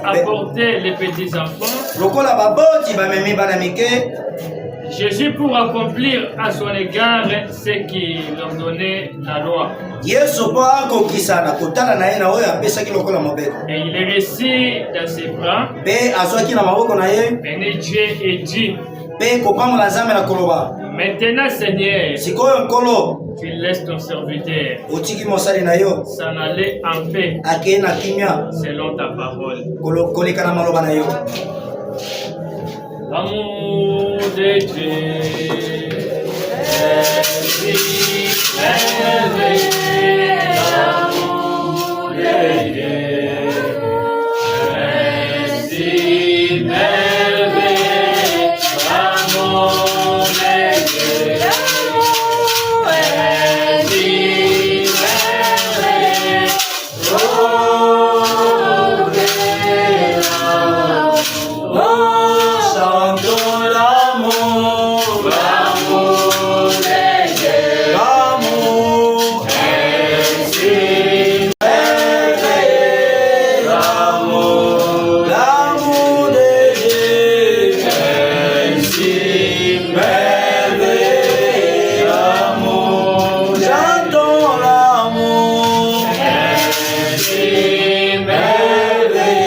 apporter les petits enfants. Jésus pour accomplir à son égard ce qu'il leur donnait la loi. Et il est resté dans ses bras. Béni Dieu et dit: maintenant, Seigneur, tu laisses ton serviteur s'en aller en paix selon ta parole. L'amour de Dieu est si merveilleux, l'amour de Dieu est si merveilleux, l'amour de Dieu est si merveilleux.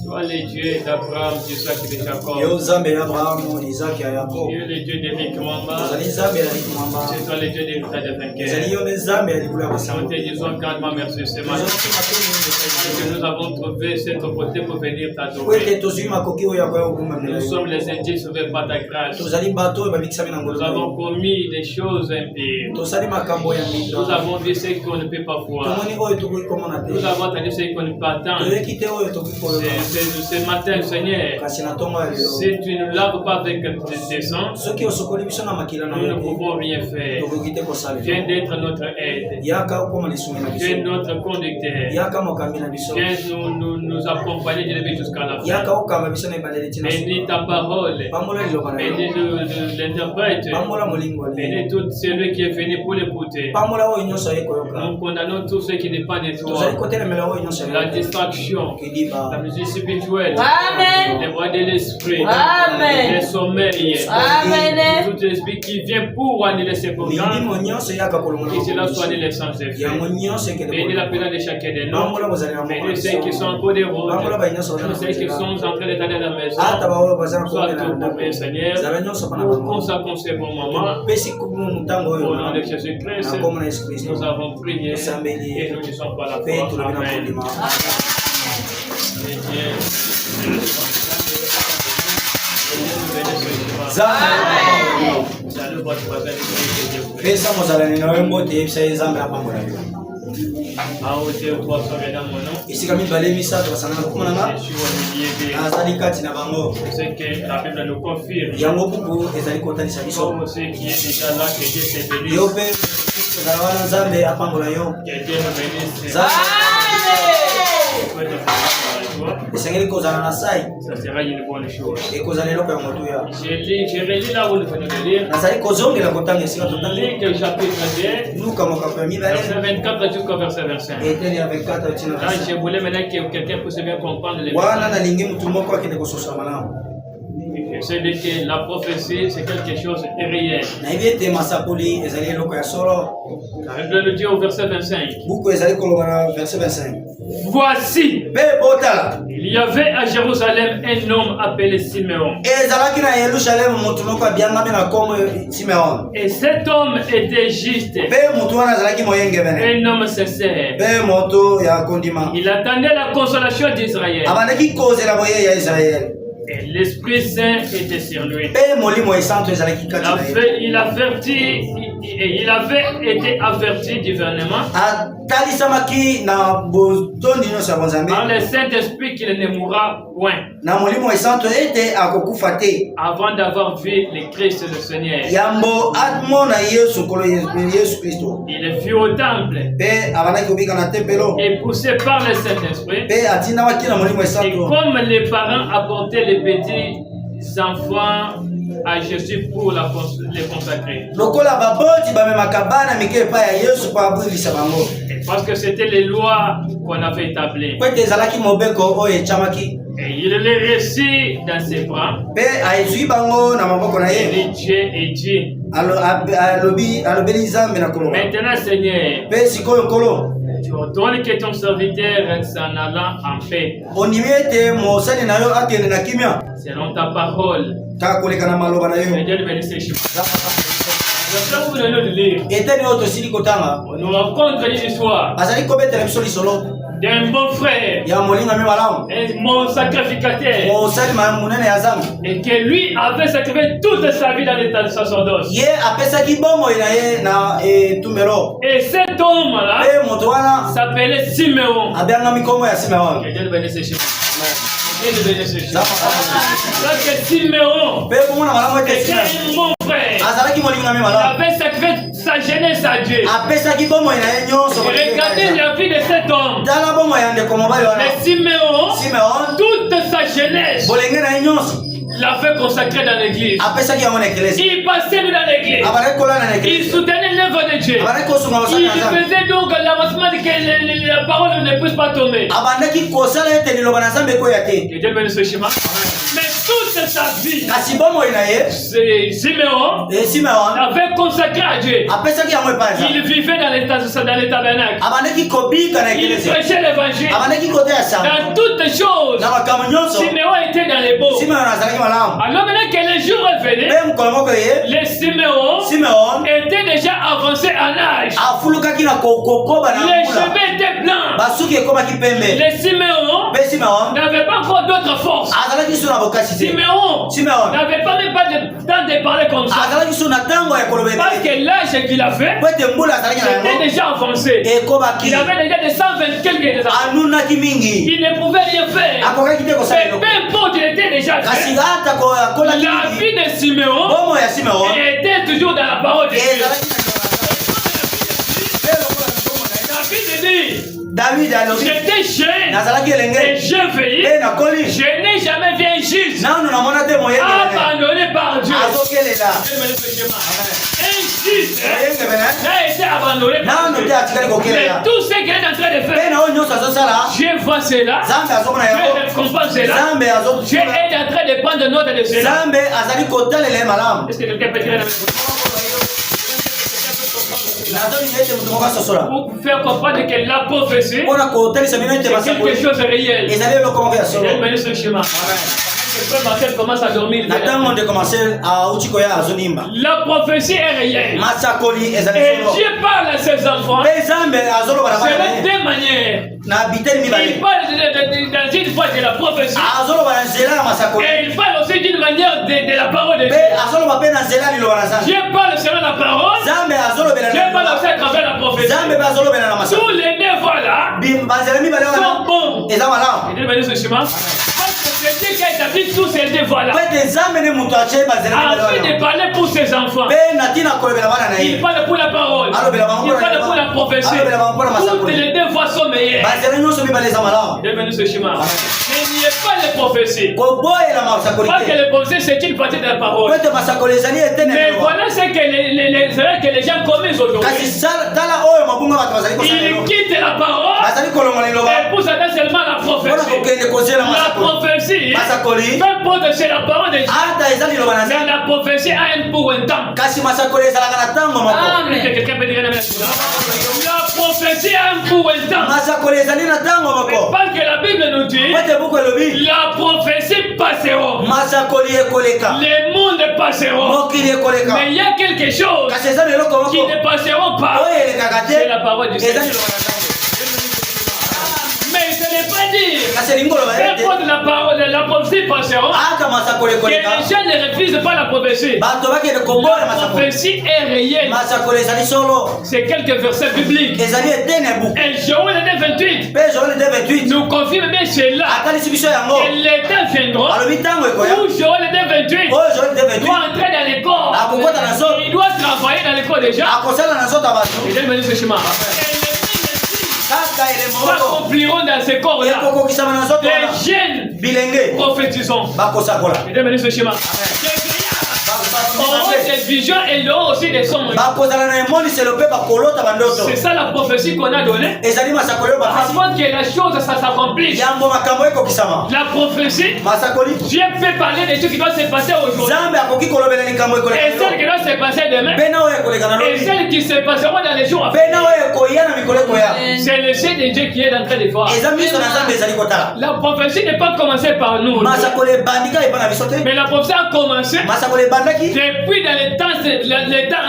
Toi le Dieu d'Abraham, d'Isaac et de Jacob. Dieu le Dieu d'Éric Mamba. C'est toi le Dieu des vainqueurs. Nous te disons grandement merci ce matin que nous avons trouvé cette opportunité pour venir t'adorer. Nous sommes les indiens sauvés par ta grâce. Nous avons commis des choses impires. Nous avons dit ce qu'on ne peut pas voir. Nous avons entendu ce qu'on ne peut pas attendre. Ce matin, Seigneur, si tu ne laves pas avec tes sangs, nous ne pouvons rien faire. Viens d'être notre aide. Viens notre conducteur. Viens nous accompagner de l'éveil jusqu'à la fin. Bénis ta parole. Bénis l'interprète. Bénis tout celui qui est venu pour l'écouter. Nous condamnons tous ceux qui dépendent de toi. La distraction, la musique spirituelle, les voix de l'esprit, les sommeils, tout l'esprit qui vient pour annuler ces programmes, que cela soit annulé sans effet. Bénis la pénale de chacun de nous. Bénis ceux qui sont en cours de route, ceux qui sont en train d'aller à la maison. Sois tout pour eux, Seigneur. Nous consacrons ce bon moment. Au nom de Jésus-Christ, nous avons prié et nous ne sommes pas la foi. Amen. Salut votre voisin. Ici comme il valait mis ça dans sa main comme on a azali kati na bango c'est que la Bible nous confirme yango buku ezali kotani sa biso c'est qui est déjà là que Dieu s'est béni yo pe zawana nzambe apambola yo que Dieu nous bénisse. esengeli kozala na sai Ça sera une bonne chose. ekozala eloko ya motu ya Je relis là où nous venons de lire. nazali kozongela kotanga esika totali Lis le chapitre 2, luka mokapo ya mibale verset 24 jusqu'au verset 25. eteli ya 24 tina Là, je voulais maintenant que quelqu'un puisse bien comprendre les wana nalingi mutu moko akende kososa malamu c'est que la prophétie, c'est quelque chose de réel. na yebi ete masakoli ezali eloko ya solo La Bible le dit au verset 25. buku ezali koloba na verset 25 Voici, mpe botala il y avait à Jérusalem un homme appelé Simeon. ezalaki na yerusalemu mutu moko abiangami na kombo simeon Et cet homme était juste, mpe mutu wana azalaki moyenge bene un homme sincère. mpe moto ya kondima Il attendait la consolation d'Israël. abandaki kozela boye ya israele Et l'Esprit Saint était sur lui. Il avait été averti diversement par le Saint-Esprit qu'il ne mourra point avant d'avoir vu le Christ le Seigneur. Il fut au temple et poussé par le Saint-Esprit. Et comme les parents apportaient les petits enfants à Jésus pour les consacrer. Parce que c'était les lois qu'on avait établies. Et il les récit dans ses bras. Et Dieu est Dieu. Maintenant, Seigneur, tu ordonnes que ton serviteur s'en allant en paix. Selon ta parole. Dieu bénisse les chemins. Nous rencontrons une histoire d'un bon frère, mon sacrificateur, et que lui avait sacrifié toute sa vie dans l'état de sacerdoce. Et cet homme-là s'appelait Siméon. Que Dieu bénisse ses chemins. Donc Siméon était un bon frère. Il avait sacrifié sa jeunesse à Dieu. Regardez la vie de cet homme. Mais Siméon, toute sa jeunesse, l'avait consacré dans l'église. Il passait dans l'église. Il soutenait l'œuvre de Dieu. Il faisait donc l'avancement que la parole ne puisse pas tomber. Et Dieu bénisse ce chemin. Mais toute sa vie, Siméon avait consacré à Dieu. Il vivait dans les tabernacles. Il prêchait l'évangile. Dans toutes choses, Siméon était dans les beaux. Alors maintenant que les jours est venu, les Siméon était déjà avancé en âge. Les cheveux étaient blancs. Les Siméon n'avaient pas encore d'autres forces. Siméon n'avait pas même pas de temps de parler comme ça. Parce que l'âge qu'il a fait était déjà avancé. Il avait déjà de 120 quelques ans. Il ne pouvait rien faire. Mais peu importe, il était déjà fait. La vie de Siméon était toujours dans la parole de Dieu. David a dit, j'étais jeune et je veillais. Je n'ai jamais vu un juge abandonné par Dieu. Un juge n'a été abandonné par Dieu. Mais tout ce qu'il est en train de faire, je vois cela, je récompense cela, je est en train de prendre note de cela. Est-ce que quelqu'un peut dire la même chose? Pour faire comprendre que la prophétie c'est quelque chose de réel. Il mène ce chemin. Marcel commence à dormir. La prophétie est réelle. Et Dieu parle à ses enfants selon deux manières. Il parle dans une fois de la prophétie. Et il parle aussi d'une manière de la parole de Dieu. Dieu parle selon la parole. Dieu parle aussi à travers la prophétie. Tous les deux voies-là sont bons. Et Dieu bénit ce chemin. C'est Dieu qui a établi tous ces deux voies-là. Afin de parler pour ses enfants. Il parle pour la parole. Il parle pour la prophétie. Toutes les deux voies sont meilleures. Dieu bénit ce chemin. Mais il n'y a pas de prophétie. Parce que le prophétie c'est une partie de la parole. Mais voilà ce que les gens commettent aujourd'hui. Ils quittent la parole et pour s'attendre seulement à la prophétie. La prophétie fait porte sur la parole de Dieu. Mais la prophétie a un pour un temps. Quelqu'un peut dire la prophétie a un pour un temps. Parce que la Bible nous dit la prophétie passera. Les mondes passeront. Mais il y a quelque chose qui ne passeront pas. C'est la parole du Seigneur. Mais ce n'est pas dit faire prendre la prophétie passeront, que les gens ne refusent pas la prophétie. La prophétie est réelle. C'est quelques versets bibliques. Et Joël 28 nous confirme bien cela. Et les temps viendront où Joël 28 doit entrer dans les corps. Il doit travailler dans les corps des gens. Et il mène ce chemin. Accompliront dans ces corps-là les jeunes prophétisons. Et il mène ce chemin. Des visions et l'eau aussi des songes. C'est ça la prophétie qu'on a donnée. Avant que la chose s'accomplisse. La prophétie, Dieu fait parler des choses qui doivent se passer aujourd'hui. Et celles qui doivent se passer demain. Et celles qui se passeront dans les jours à venir. C'est le ciel de Dieu qui est en train de voir. La prophétie n'est pas commencée par nous. Mais la prophétie a commencé depuis dans les temps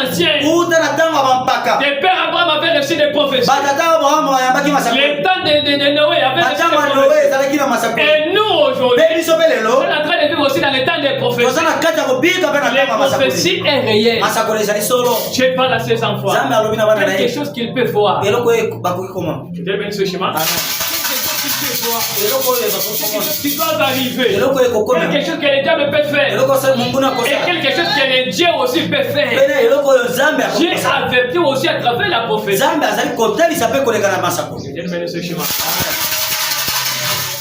anciens. Les pères Abraham avaient reçu des prophéties. Les temps de Noé avaient reçu des prophéties. Et nous aujourd'hui, nous sommes en train de vivre aussi dans les temps des prophéties. Les prophéties est réelle. Je parle à ces enfants. Quelque chose qu'ils peuvent voir. Dieu bénisse ce chemin. Qui doit arriver. Quelque chose que le diable peut faire. Et quelque chose que le Dieu aussi peut faire. Dieu avertit aussi à travers la prophétie. Dieu bénisse ce chemin.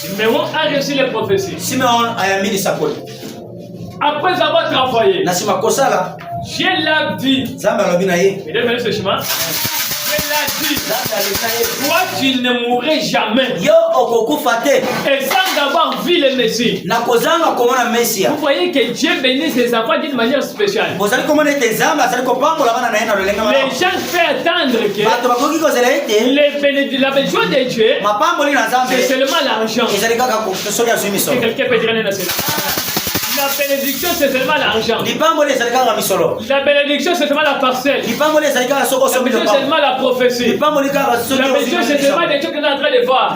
Simeon a reçu les prophéties. Après avoir travaillé, Dieu l'a dit. Dieu bénisse ce chemin. Toi, tu ne mourrais jamais. Et sans avoir vu le Messie. Vous voyez que Dieu bénit ses enfants d'une manière spéciale. Les gens font attendre que la bénédiction de Dieu, c'est seulement l'argent. Et quelqu'un peut dire la bénédiction, c'est seulement l'argent. La bénédiction, c'est seulement la parcelle. La bénédiction, c'est seulement la prophétie. La bénédiction, c'est seulement des choses que nous sommes en train de voir.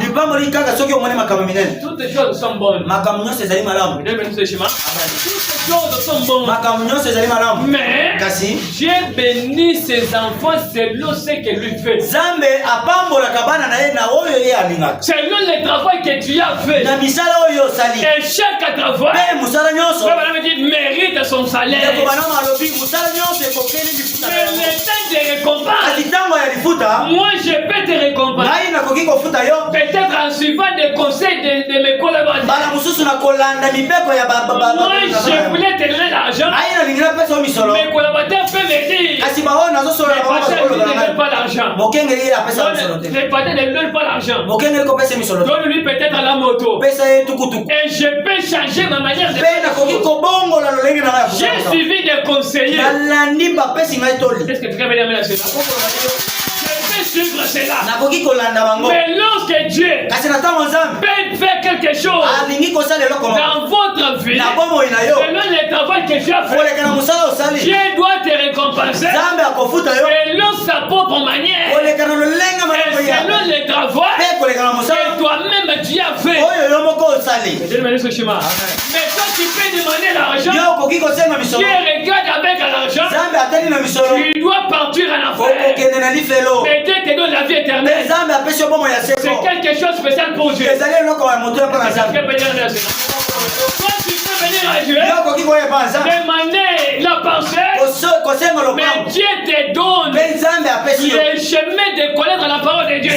Toutes les choses sont bonnes. Toutes les choses sont bonnes. Mais Dieu bénit ses enfants selon ce que lui fait. Selon le travail que tu as fait. Et chaque travail mérite son salaire. Mais le temps de récompense, moi je peux te récompenser. Peut-être en suivant des conseils de mes collaborateurs. Moi je voulais te donner l'argent. Mes collaborateurs peuvent me dire les pasteurs ne donnent pas l'argent. Les pasteurs ne donnent pas l'argent. Donne-lui peut-être la moto. Et je peux changer ma manière de faire. J'ai suivi des conseillers. Est-ce que tu peux me dire cela? Je peux suivre cela. Mais lorsque Dieu peut faire quelque chose dans votre vie, selon le travail que tu as fait, Dieu doit te récompenser selon sa propre manière. Et selon le travail que toi-même tu as fait. Mais toi tu peux demander l'argent. Dieu regarde avec l'argent. Tu dois partir en enfer. Mais Dieu te donne la vie éternelle. C'est quelque chose de spécial pour Dieu. Toi tu peux venir à Dieu, demander la parcelle, mais Dieu te donne le chemin de connaître la parole de Dieu.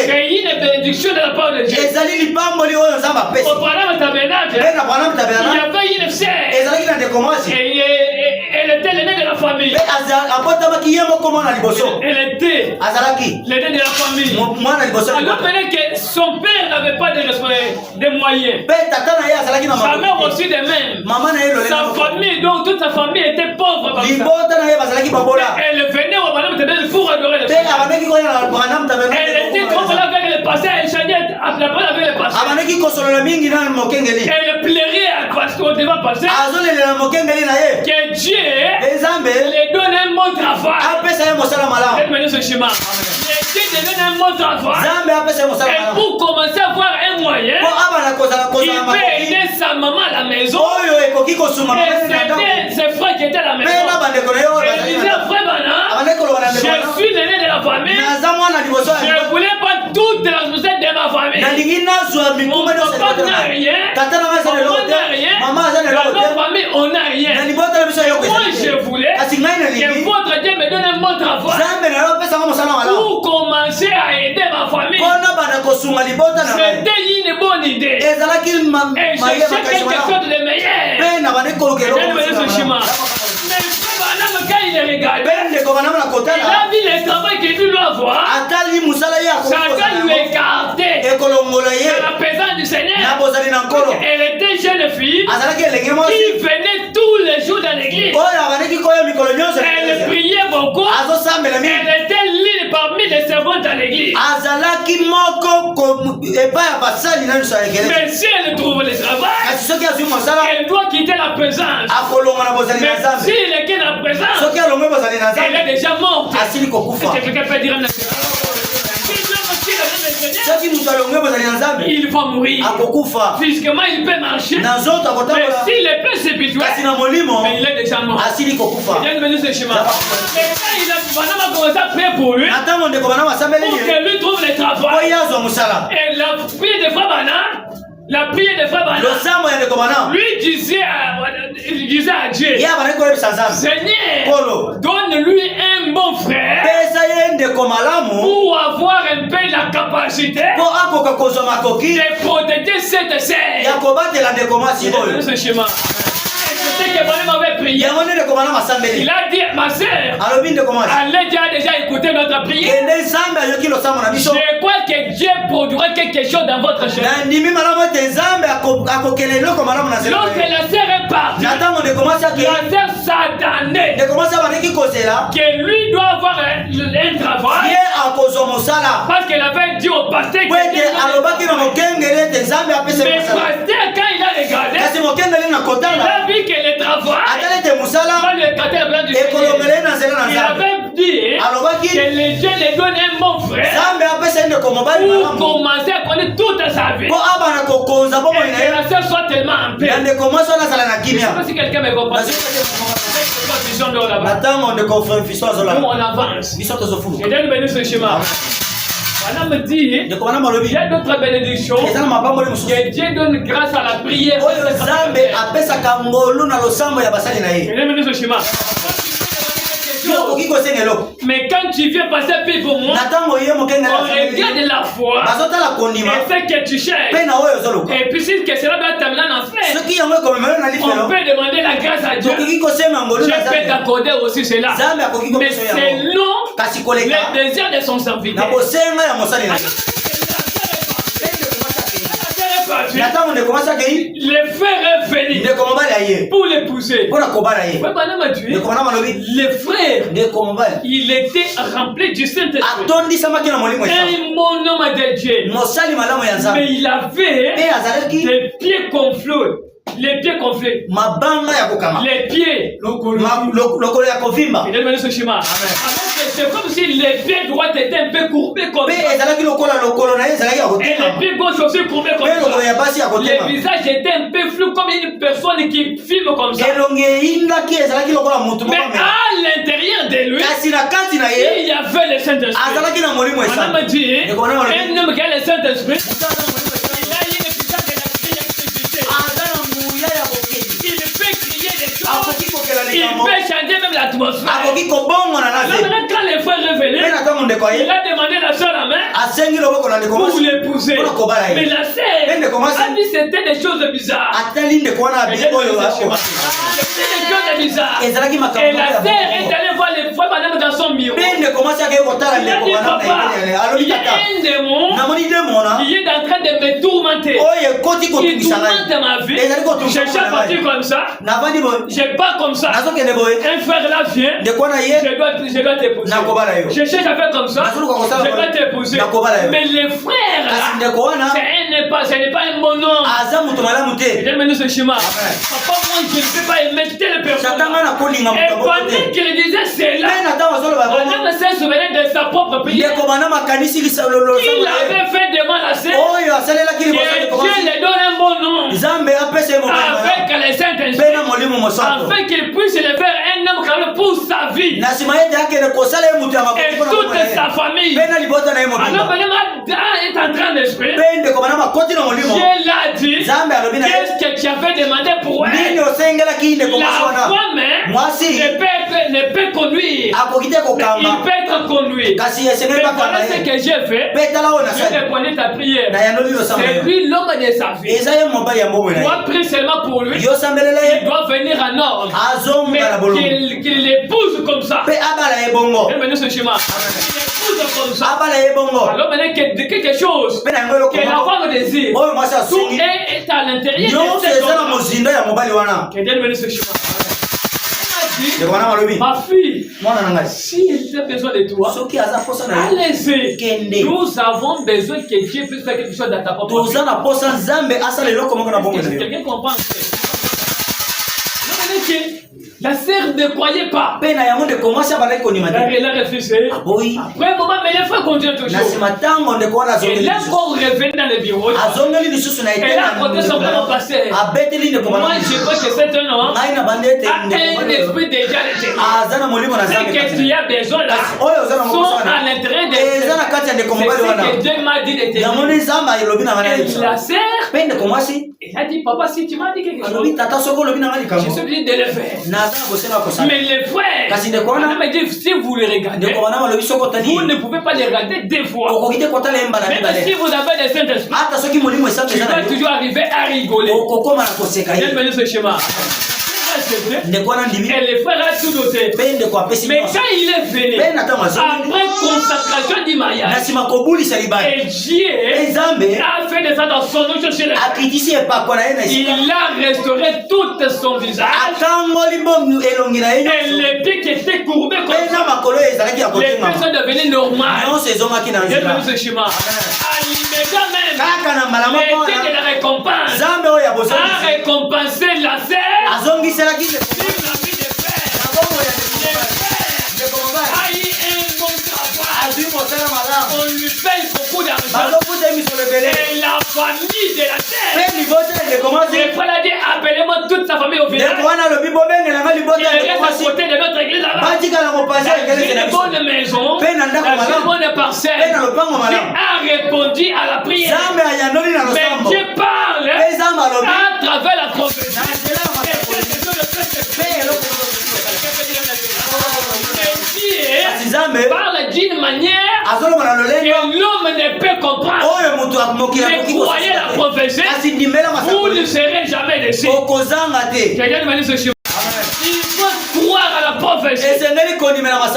Et une bénédiction de la parole de Dieu. Auparavant tabernacle, il y avait une sœur. Elle était l'aînée de la famille. Elle était l'aînée de la famille. Alors maintenant que son père n'avait pas de moyens, sa mère aussi de même. Sa famille, donc toute sa famille était pauvre. Elle venait au Madame Tebel pour adorer le Seigneur. Elle était trop là avec le passé, elle changeait après avec le passé. Elle plairait parce qu'on devait passer. Que Dieu lui donne un bon travail. Elle mène ce chemin. Dieu te donne un bon travail. Et pour commencer à avoir un moyen, il peut aider sa maman à la maison. Et c'était ses frères qui étaient à la maison. Et il disait, frère Bana, je suis l'aîné de la famille. Je ne voulais pas toute la responsabilité de ma famille. Mon papa n'a rien. Maman n'a rien. Dans notre famille, on n'a rien. Moi, je voulais que votre Dieu me donne un bon travail pour commencer à aider ma famille. C'était une bonne idée. Et je cherchais quelque chose de meilleur. Mais quand il est regardé, il a vu le travail qu'il doit avoir. Satan lui a écarté la présence du Seigneur. Elle était jeune fille qui venait tous les jours dans l'église. Elle priait beaucoup. Elle était l'une parmi les servantes à l'église. Mais si elle trouve le travail, elle doit quitter la présence. Mais si elle quitte la présence, elle est déjà morte. Quelqu'un peut dire il va mourir. Physiquement, il peut marcher. Mais s'il est peu spirituel, mais il est déjà mort. Il est venu ce chemin. Mais quand il a commencé à prier pour lui, pour que lui trouve le travail, et la prière de Frère Bana, la prière de Frère Bana, lui disait à Dieu, Seigneur, donne-lui un bon frère pour avoir un peu la capacité de protéger cette sœur. Ce chemin. Que avait prié. Il a dit, ma sœur, allez déjà écouter notre prière. Je crois que Dieu produira quelque chose dans votre chemin. Lorsque la sœur est partie, la sœur s'attendait que lui doit avoir un travail parce qu'elle avait dit au pasteur que mais pasteur, quand il a regardé, il a vu que le travail il avait dit que les gens lui donnent un bon frère pour commencer à connaître toute sa vie et que la sœur soit tellement en paix. Je ne sais pas si quelqu'un me comprend. Nous on avance et Dieu nous bénit ce chemin. On me dit, il y a d'autres bénédictions que Dieu donne grâce à la prière. Mais quand tu viens passer un peu pour moi, on regarde la foi et ce que tu cherches. Et puis si cela doit terminer en enfer, on peut demander la grâce à Dieu. Je peux t'accorder aussi cela. Mais selon les désirs de son serviteur. Les frères venaient pour l'épouser. Les frères, il était rempli du Saint-Esprit. Un bon homme de Dieu. Mais il avait des pieds gonflés. Les pieds gonflés. Les pieds. Il est venu ce chemin. C'est comme si les pieds droits étaient un peu courbés comme ça. Et les pieds gauches aussi courbés comme ça. Le visage était un peu flou comme une personne qui filme comme ça. Mais à l'intérieur de lui, il y avait le Saint-Esprit. On a dit, un homme qui a le Saint-Esprit, il a une puissance de la créativité. Il peut crier des choses. Il peut changer même l'atmosphère. Quand les frères revenaient, il a demandé la soeur la main pour l'épouser. Mais la sœur a dit que c'était des choses bizarres. C'était des choses bizarres. Et la sœur est allée voir les frères madame dans son bureau. Il a dit, papa, il y a un démon qui est en train de me tourmenter. Il tourmente ma vie. Je suis parti comme ça. Je pars comme ça. un frère là vient, je dois t'épouser. Je cherche à faire comme ça, je dois t'épouser. Mais les frères là, ce n'est pas un bon homme. Et elle me dit ce schéma. Papa, moi je ne peux pas aimer telle personne. Et pendant qu'il disait cela, madame s'est souvenue de sa propre prière. Il avait fait devant la scène. Et Dieu lui donne un bon nom. Avec les saintes esprits. Afin qu'il puisse le faire un homme calme pour sa vie. Et toute sa famille. Alors Madame est en train d'espérer. Dieu l'a dit. Qu'est-ce que tu avais demandé pour elle? La femme ne peut conduire. Il peut être conduit. Mais voilà ce que j'ai fait. Je répondais ta prière. C'est lui l'homme de sa vie. Moi, prie seulement pour lui. Il doit venir en ordre. Mais qu'il l'épouse comme ça. Elle me dit ce schéma. Il épouse comme ça. Alors maintenant quelque chose que la femme désire. Tout est à l'intérieur de cet homme. Que Dieu me dit ce schéma. Ma fille, s'il a besoin de toi, allez-y. Nous avons besoin que Dieu puisse faire quelque chose dans ta propre vie. Est-ce que quelqu'un comprend? La sœur ne croyait pas. Elle a refusé. Après un moment, mais les frères continuent toujours. Elle a encore revenu dans le bureau. Elle a apporté son plan passé. Moi, je crois que c'est un homme. Un esprit déjà ce que tu as besoin là sont à l'intérieur de c'est ce que Dieu m'a dit de te dire. Et la sœur, elle a dit, papa, si tu m'as dit quelque chose, je suis obligé de le faire. Mais les frères, on m'a dit, si vous le regardez, vous ne pouvez pas le regarder deux fois. Même si vous avez des Saint-Esprit, tu vas toujours arriver à rigoler. J'aime bien ce schéma. Et les frères ont tout noté. Mais quand il est venu, après consacration du mariage, et Dieu a fait des dans son nom chez les frères. Il a restauré tout son visage. Et les pieds qui étaient courbés comme ça, les pieds sont devenus normales. Dieu me dit ce schéma. L'État de la récompense a récompensé la sœur. Vive la vie de frère. A eu un bon travail. On lui paye beaucoup d'argent. Et la famille de la terre. Les frères a dit, appelez-moi toute sa famille au village. Il reste à côté de notre église là-bas. Une bonne maison, une bonne parcelle. Dieu a répondu à la prière. Mais Dieu parle à travers la prophétie. Parle d'une manière que l'homme ne peut comprendre. Mais croyez la prophétie, vous ne serez jamais déçus. Quelqu'un m'a dit ce chemin. Il faut croire à la prophétie.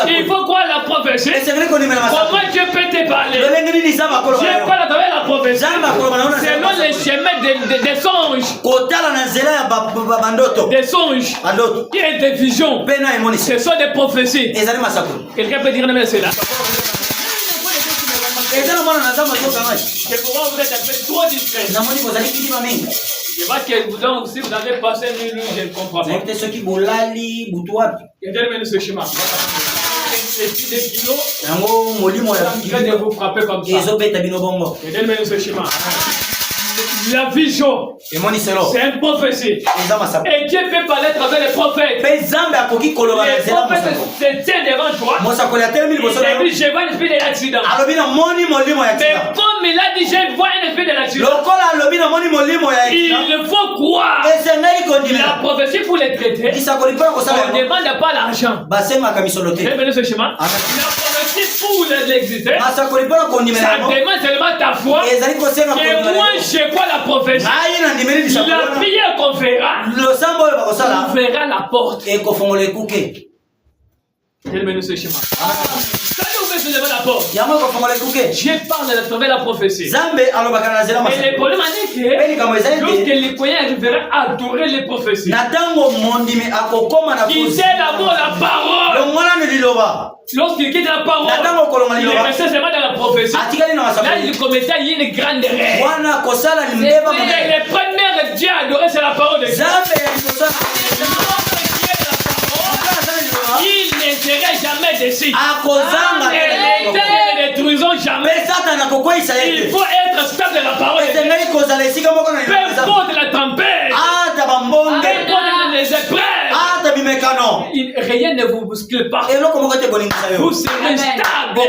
Il faut croire à la prophétie. Comment Dieu peut te parler? Dieu parle à travers la prophétie. Selon les chemins des songes. Des songes. Qui est des visions. Ce sont des prophéties. Quelqu'un peut dire non, mais c'est là. C'est pourquoi vous êtes un peu trop discret. Je vois que donc, si vous avez passé une nuit, je ne comprends pas. Quelqu'un me dit ce schéma. C'est des kilos. En train de vous frapper comme ça. Quelqu'un me dit ce schéma. La vision, c'est une prophétie. Et Dieu peut parler à travers les prophètes. Les prophètes se tiennent devant toi. Il dit, je vois un esprit de l'accident. Mais comme il a dit, je vois un esprit de l'accident, il faut croire. La prophétie pour les traiter, on ne demande pas l'argent. Vous avez ce schéma? La prophétie pour l'exister, ça demande seulement ta foi. Et moi, je crois la prophétie. La prière qu'on fera, on verra la porte. Quel ce schéma. Dieu parle à travers la prophétie. Mais le problème est que lorsque les croyants arriveront à adorer les prophéties, quitter d'abord la parole. Lorsqu'il quitte la parole, il est resté seulement dans la prophétie. Là, il commettait une grande erreur. Les premiers dieux adorés, c'est la parole de Dieu. Il ne serait jamais déçu. Ne détruisons jamais. Il faut être stable de la parole de Dieu. Peu importe la tempête, peu importe les épreuves, rien ne vous bouscule pas. Vous serez stable.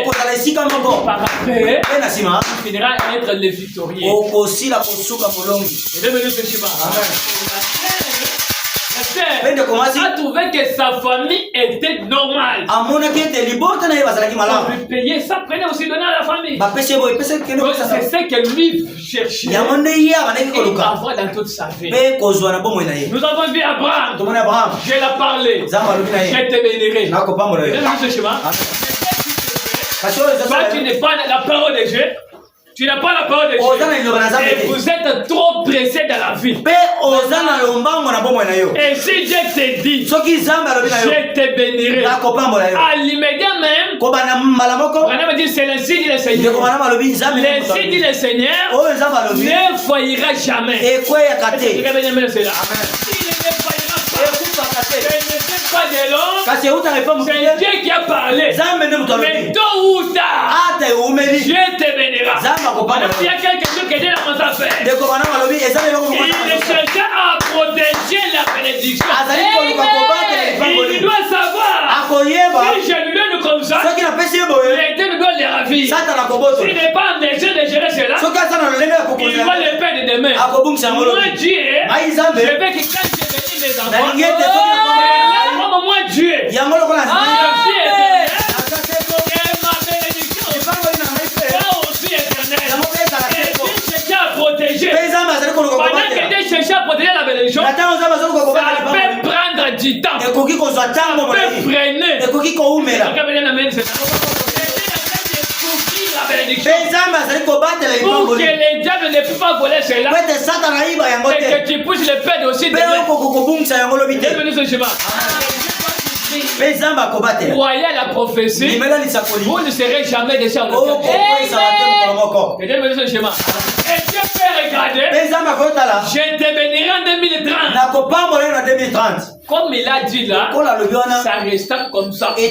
Par après, il finira à être le victorieux. A trouvé que sa famille était normale. On lui payait ça, prenait aussi donner à la famille. Donc c'est ce que lui cherchait. Et avoir dans toute sa vie. Nous avons vu Abraham. Je l'ai parlé. Je te bénirai. Toi, tu n'es pas la parole de Dieu. Tu n'as pas la parole de Dieu. Et vous êtes trop pressé dans la vie. Et si Dieu te dit, je te bénirai. À l'immédiat même, on va dire c'est ainsi dit le Seigneur. Ainsi dit le Seigneur, ne faillira jamais. Il ne faillira pas. Pas de l'homme, c'est Dieu qui a parlé. Mais tôt ou tard, Dieu te bénira. Il y a quelque chose qui est dans sa affaire. Il cherche à protéger la bénédiction. Il doit savoir si je lui donne comme ça, l'Éternel doit le ravir. S'il n'est pas en mesure de gérer cela, il doit le perdre demain. Moi, Dieu, je veux que quand je bénis mes enfants, moi Dieu, je suis éternel, et ma bénédiction sera aussi éternelle. Et Dieu cherche à protéger. Pendant que Dieu cherche à protéger la bénédiction, ça peut prendre du temps. Ça peut freiner. Pour que les diables ne puissent pas voler cela, et que tu puisses le perdre aussi demain. Croyez à la prophétie, vous ne serez jamais déçus en aucun cas. Et Dieu peut regarder, je te bénirai en 2030. Comme il a dit là, ça restera comme ça. Les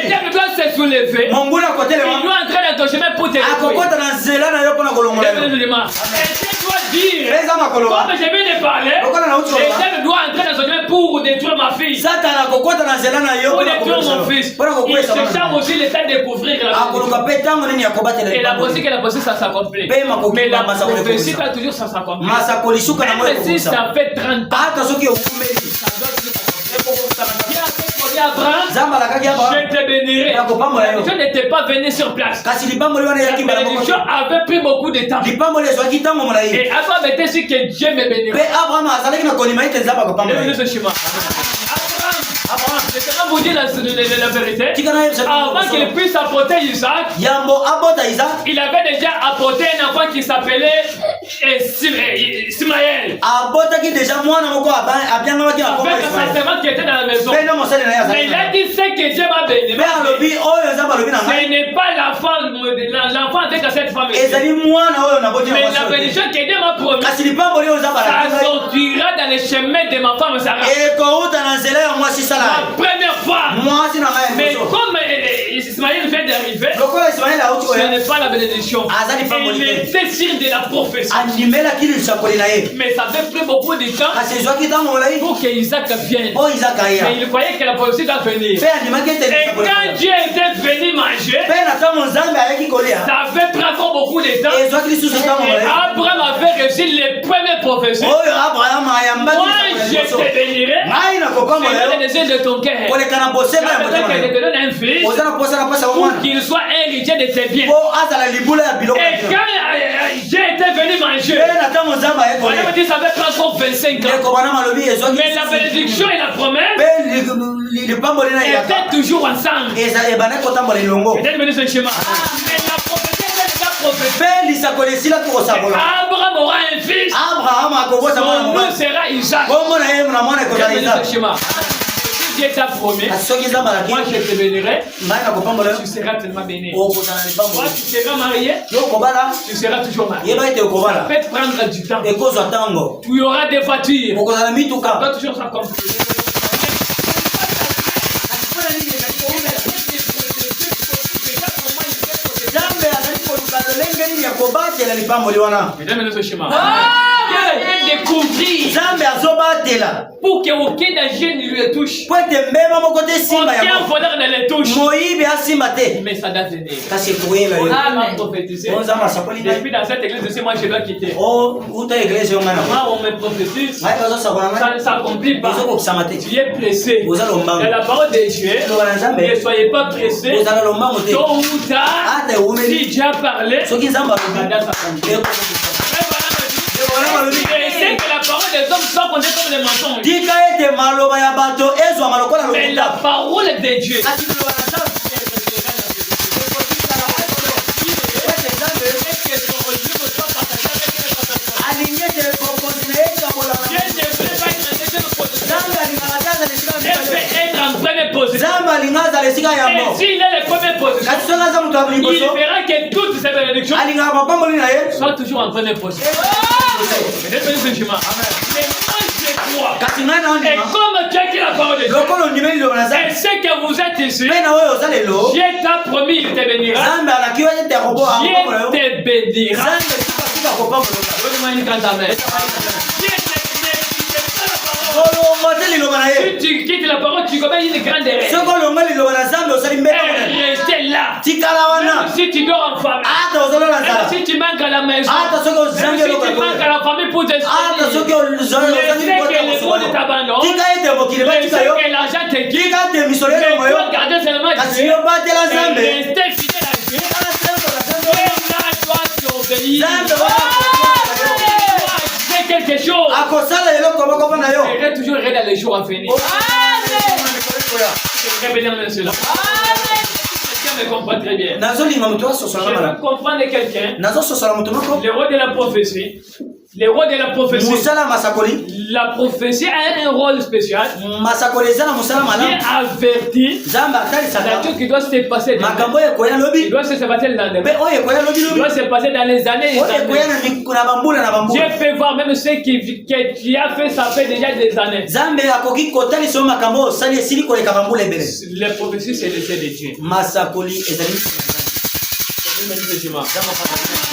diables doivent se soulever. Il doit entrer dans ton chemin pour te détruire. Et Dieu doit dire, comme je viens de parler, les diables doivent entrer dans son chemin pour détruire ma fille. Pour détruire mon fils. Il cherche aussi le temps de couvrir la vie. Et la prophétie que la prophétie, ça s'accomplit. Mais la prophétie, pas toujours ça s'accomplit. Même si ça fait 30 ans, Abraham, je te bénirai. La bénédiction n'était pas venue sur place. La bénédiction avait pris beaucoup de temps. Et Abraham était sûr que Dieu me bénirait. Abraham, je vais vous dire la vérité. Avant qu'il puisse apporter Isaac, il avait déjà apporté un enfant qui s'appelait Ismaël. Avec sa servante qui était dans la maison. Mais il a dit ce que Dieu m'a béni. Ce n'est pas l'enfant avec cette femme. Mais la bénédiction que Dieu m'a promis, ça sortira dans les chemins de ma femme Sarah. La première fois. Mais comme Ismaël vient d'arriver, ce n'est pas la bénédiction. Il était sûr de la prophétie. Mais ça avait pris beaucoup de temps pour que Isaac vienne. Mais il croyait que la prophétie doit venir. Et quand Dieu était venu manger, ça avait pris encore beaucoup de temps. Et Abraham avait reçu les premières prophéties. Moi, je te bénirai. C'est de ton cœur. Je te donne un fils pour qu'il soit héritier de tes biens. Et quand j'ai été venu manger, On a dit ça va être encore 25 ans. Mais la bénédiction et la promesse étaient toujours ensemble. Peut-être que ce schéma. Mais la prophétie est déjà prophétie. Abraham aura un fils. Son nom sera Isaac. Ce schéma. Dieu t'a promis, moi je te bénirai, tu seras tellement béni. Toi tu seras marié, tu seras toujours marié. Ça peut prendre du temps. Tu auras des voitures. Toi toujours ça compris. Mesdames et messieurs, schéma. Découvrir pour qu'aucun danger ne lui touche. Aucun voleur ne le touche. Mais ça doit venir. On m'a prophétisé. Depuis dans cette église, moi je dois quitter. Moi on me prophétise. Ça ne s'accomplit pas. Tu es pressé. Et la parole de Dieu, ne soyez pas pressé. Tôt ou tard, si Dieu a parlé, ça doit s'accomplir. C'est que la parole des hommes soit comptée comme des mensonges. Mais la parole de Dieu. Être en première position. Et s'il est le premier position, il verra que toutes ces bénédictions soient toujours en première position. Mais moi je crois. Et comme tu as dit la parole de Dieu, et ce que vous êtes ici, Dieu t'a promis, il te bénira. Dieu te bénira. Donne-moi une grande amen. Si tu quittes la parole, tu commets une grande erreur. Restez là. Même si tu dors en famille, même si tu manques à la maison, même si tu manques à la famille pour te soutenir, laissez que le monde t'abandonne, laissez que l'argent te quitte, mais toi gardez seulement Dieu et restez fidèle à Dieu. Et là, toi tu obéis. Quelque chose. Je serai toujours heureux dans les jours à venir. Je serai béni dans cela. Quelqu'un me comprend très bien. Je veux comprendre quelqu'un. Le roi de la prophétie. Le roi de la prophétie. La prophétie a un rôle spécial. Qui est averti. La chose qui doit se passer. Il doit se passer dans les lendemain. Il doit se passer dans les années. Dieu fait voir même ce que tu as fait, ça fait déjà des années. Les prophéties, c'est l'essai de Dieu.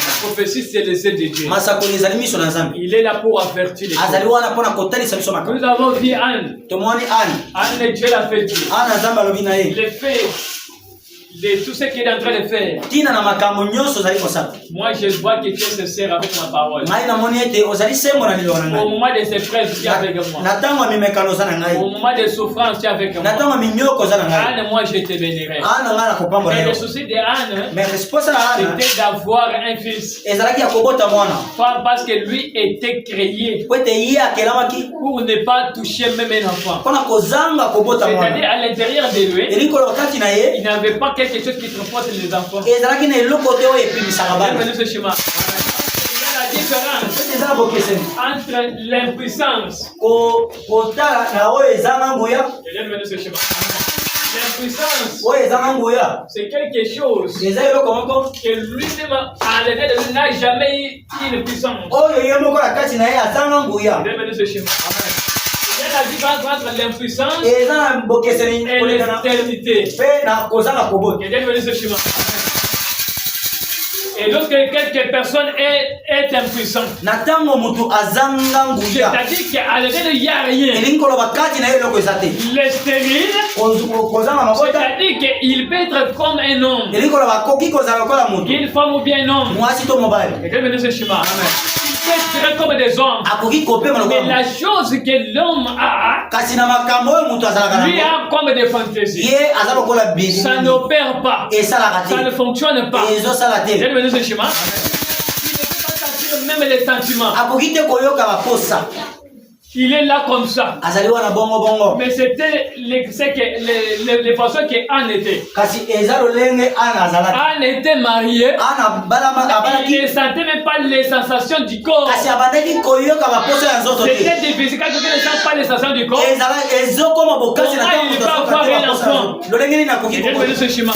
La prophétie, c'est l'essai de Dieu. Il est là pour avertir les choses. Nous avons vu Anne. Anne, Dieu l'a fait Dieu. Il fait de tout ce qu'il est en train de faire. Moi, je vois que Dieu se sert avec ma parole. Au moment de ses frères, tu es avec moi. Au moment de souffrance, tu es avec moi. Anne, moi, je te bénirai. Et le souci de Anne, c'était d'avoir un fils. Parce que lui était créé pour ne pas toucher même un enfant. C'est-à-dire, à l'intérieur de lui, il n'avait pas quelque chose qui transporte les enfants. Il y a ce schéma. Il y a la différence entre l'impuissance. L'impuissance, c'est quelque chose que lui-même, à l'intérieur de lui, n'a jamais eu une puissance. Il y a ce schéma. Il y a la différence entre l'impuissance et l'éternité. Et lorsque quelque personne est impuissante, c'est-à-dire qu'à l'intérieur il n'y a rien. Le stérile, c'est-à-dire qu'il peut être comme un homme, une femme ou bien un homme. Et Dieu me dit ce schéma. Il peut être comme des hommes. Mais la chose que l'homme a, lui a comme des fantaisies. Ça n'opère pas. Ça ne fonctionne pas. Dieu me dit ce schéma. Il ne peut pas sortir même les sentiments. Il est là comme ça. Mais c'était les façons qu'Anne était. Anne était mariée. Il ne sentait même pas les sensations du corps. C'était difficile quand tu ne sens pas les sensations du corps. Comment il va avoir un enfant? Il est venu ce chemin.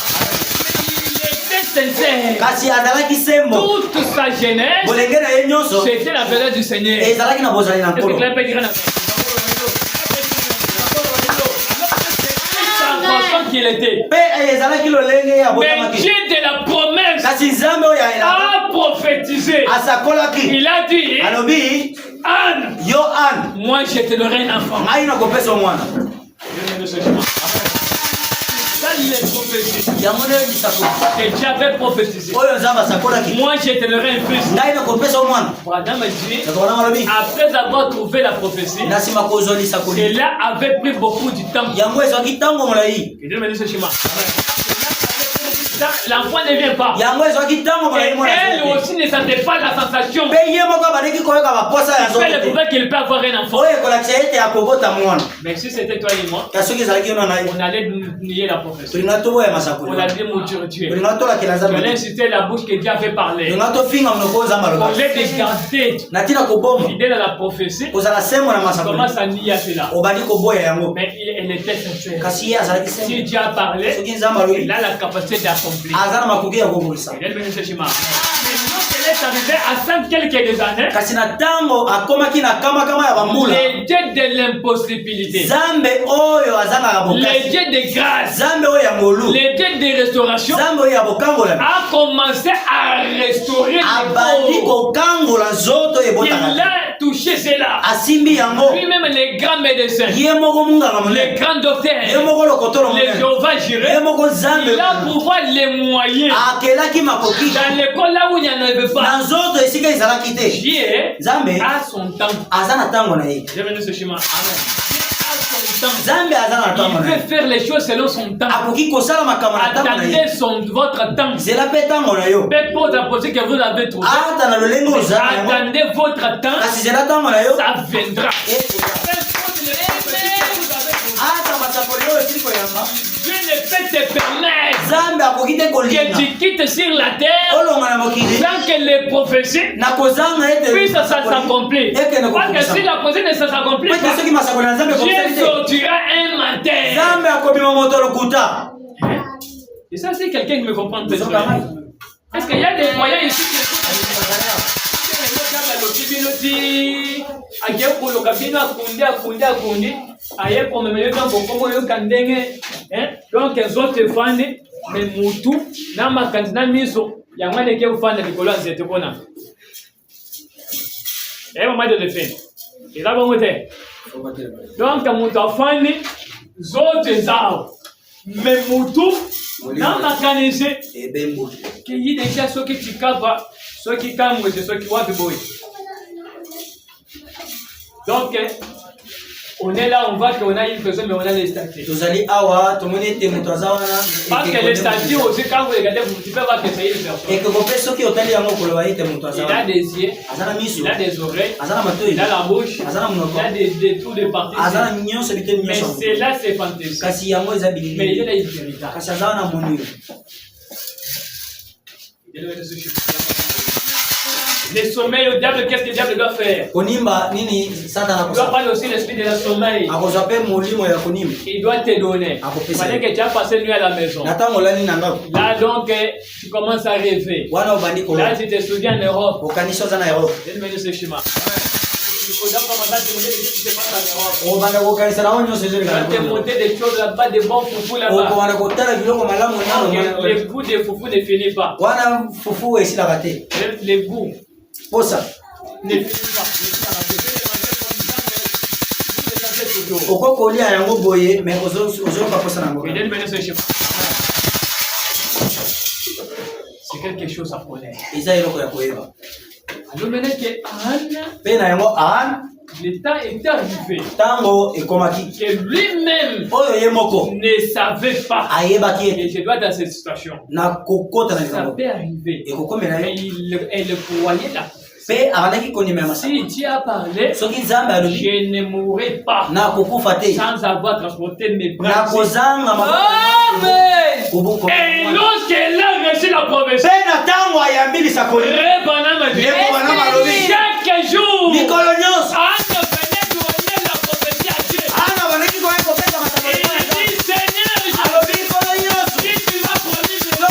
Sincère. Toute sa jeunesse, c'était la vedette du Seigneur. Est-ce que quelqu'un peut dire qu'il était? Mais Dieu de la promesse a prophétisé. Il a dit, Anne, moi je te donnerai un enfant. Les prophéties que Dieu avait prophétisé. Moi je te donnerai un fils. Madame dit, après avoir trouvé la prophétie, cela avait pris beaucoup de temps. L'enfant ne vient pas. Et elle aussi ne sentait pas la sensation. Elle pouvait qu'il peut avoir un enfant. Mais si c'était toi et moi, on allait nier la prophétie. On allait mourir. On allait inciter la bouche que Dieu avait parlé. On allait dégarder fidèle à la prophétie. On commence à nier cela. Mais elle était sincère. Si Dieu a parlé, il a la capacité d'accomplir. Elle est arrivée à 100 quelques années. Les dieux de l'impossibilité, les dieux de grâce, les dieux de restauration a commencé à restaurer les corps. Il a touché cela. Lui-même les grands médecins, les grands docteurs, les Jéhovah Jireh, il a pouvoir les moyens dans l'école là où il n'y en avait pas. Dieu a son temps. J'ai venu ce chemin. Il peut faire les choses selon son temps. Attendez votre temps. Peu importe la position que vous avez trouvée. Attendez votre temps. Ça viendra. Dieu ne peut te permettre que tu quittes sur la terre sans que les prophéties puissent s'accomplir. Parce que si la prophétie ne s'accomplit pas, Dieu sortira un matin. Et ça, c'est quelqu'un qui me comprend peut-être. Est-ce qu'il y a des moyens ici donc elles ont te fani mais mutu na makandina miso ya mwana ke ufanda likolo nzete bona mama de le fait et là bon était donc mutu afani zote zao mais mutu na makanise que yi déjà ce que tu kava ce qui kamwe ce qui wapi boy. Donc on est là, on voit qu'on a une personne, mais on a les statuts. Parce que les statuts aussi, quand vous regardez, vous pouvez voir que c'est une personne. Il a des yeux, il a des oreilles, il a la bouche, il a des trous de parties. Mais c'est là, c'est fantastique. Mais il est là, il est véritable. Le sommeil au diable, qu'est-ce que le diable doit faire? Il doit prendre aussi l'esprit de la sommeil. Il doit te donner. Il fallait que tu as passé nuit à la maison. Là donc, tu commences à rêver. Là, tu te souviens en Europe. Je vais ce chemin. Quand tu es monté des choses là-bas, des bons foufous là-bas. Les goûts des foufous ne finissent pas. Les goûts. Posa. Ne finissent pas. C'est quelque chose à connaître. Alors maintenant que Anne, le temps est arrivé que lui-même ne savait pas que je dois être dans cette situation. Ça peut arriver. Mais elle croyait la prophétie. Si Dieu a parlé, je ne mourrai pas sans avoir transporté mes bras. Et lorsqu'elle a reçu la promesse, chaque jour, Anne venait donner la prophétie à Dieu. Et il dit, Seigneur, si tu m'as promis de me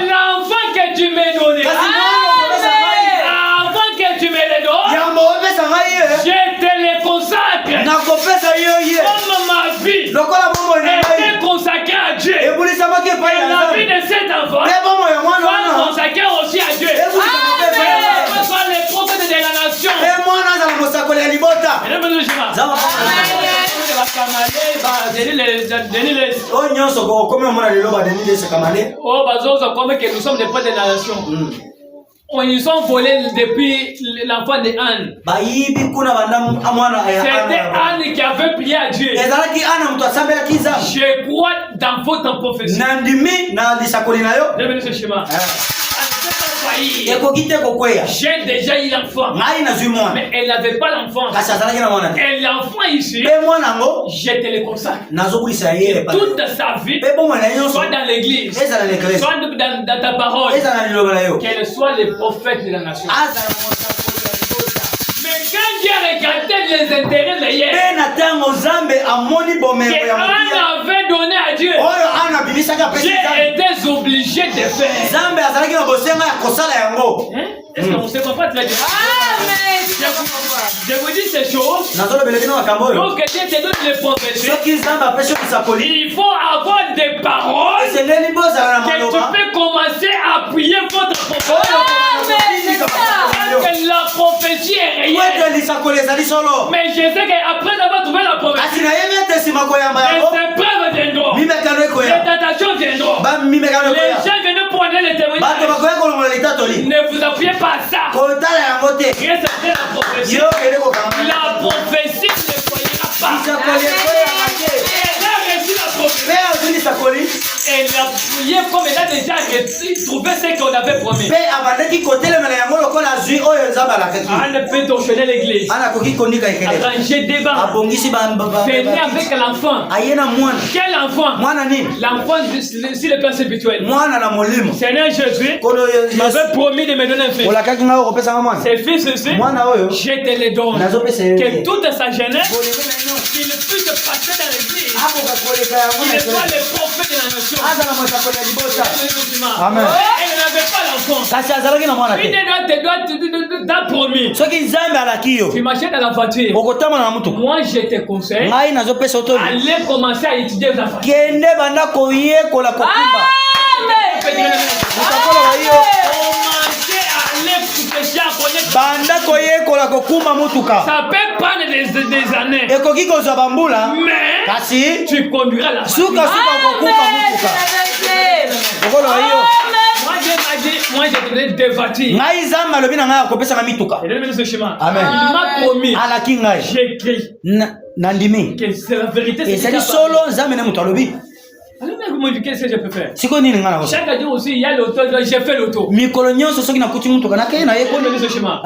l'enfant que tu m'as donné, avant que tu me le donnes, je te le consacre. Comme ma vie était consacrée à Dieu, et la vie de cet enfant soit consacrée aussi à Dieu. Soit les prophètes de la nation. Nous sommes des prophètes de la nation. Ils sont volés depuis l'enfant de Anne. C'était Anne qui avait prié à Dieu. Je crois dans votre prophétie. Devenez ce schéma. J'ai déjà eu l'enfant, mais elle n'avait pas l'enfant. Et l'enfant ici, je te le consacre. Toute sa vie, soit dans l'église, soit dans ta parole, qu'elle soit le prophète de la nation. Mais quand Dieu a regardé les intérêts de hier, qu'Anne avait donné à Dieu, j'ai été obligé de faire. Est-ce que vous ne savez pas très bien? Je vous dis ces choses. Donc Dieu te donne les prophéties. Il faut avoir des paroles que tu peux commencer à prier votre prophétie. La prophétie est réelle. Mais je sais qu'après avoir trouvé la prophétie, les épreuves viendront, les tentations viendront, les gens viennent prendre les témoignages. Ne vous appuyez pas à ça. Restez la prophétie. La prophétie ne croyera pas. Elle a reçu la prophétie. Elle a prié comme elle a déjà trouvé ce qu'on avait promis. Elle peut enchaîner l'église. Arranger des bancs. Venir avec l'enfant. Quel enfant? L'enfant sur le plan spirituel. Seigneur Jésus m'avait promis de me donner un fils. Ce fils ici, je te le donne. Que toute sa jeunesse, qu'il puisse passer dans l'église. Qu'il soit le prophète de la nation. Amen. Elle n'avait pas l'enfant. Il t'a promis. Tu m'achètes dans la voiture. Moi je te conseille. Allez commencer à étudier la voiture. Ça peut prendre des années. Mais tu conduiras la voiture. Moi j'ai donné des voitures. Il m'a promis. J'écris que c'est la vérité. Qu'est-ce que je peux faire? Chaque jour aussi, il y a l'auto, j'ai fait l'auto.